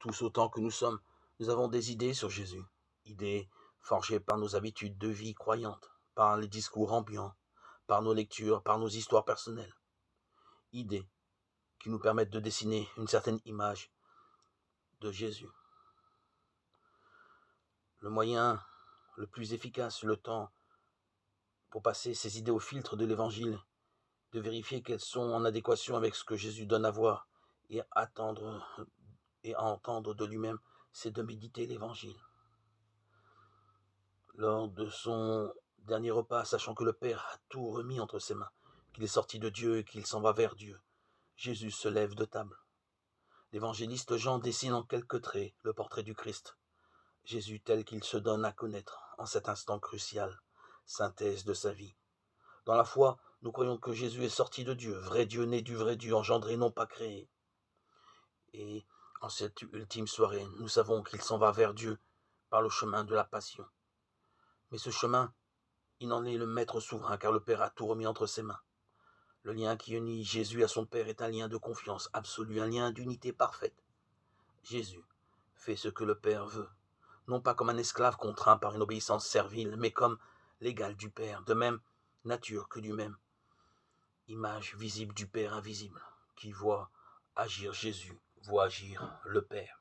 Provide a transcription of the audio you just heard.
Tous autant que nous sommes, nous avons des idées sur Jésus, idées forgées par nos habitudes de vie croyantes, par les discours ambiants, par nos lectures, par nos histoires personnelles, idées qui nous permettent de dessiner une certaine image de Jésus. Le moyen le plus efficace, le temps pour passer ces idées au filtre de l'Évangile, de vérifier qu'elles sont en adéquation avec ce que Jésus donne à voir et à entendre de lui-même, c'est de méditer l'Évangile. Lors de son dernier repas, sachant que le Père a tout remis entre ses mains, qu'il est sorti de Dieu et qu'il s'en va vers Dieu, Jésus se lève de table. L'évangéliste Jean dessine en quelques traits le portrait du Christ, Jésus tel qu'il se donne à connaître en cet instant crucial, synthèse de sa vie. Dans la foi, nous croyons que Jésus est sorti de Dieu, vrai Dieu né du vrai Dieu, engendré non pas créé. Et en cette ultime soirée, nous savons qu'il s'en va vers Dieu par le chemin de la passion. Mais ce chemin, il en est le maître souverain, car le Père a tout remis entre ses mains. Le lien qui unit Jésus à son Père est un lien de confiance absolue, un lien d'unité parfaite. Jésus fait ce que le Père veut, non pas comme un esclave contraint par une obéissance servile, mais comme l'égal du Père, de même nature que lui-même. Image visible du Père invisible, qui voit agir Jésus, voit agir le Père.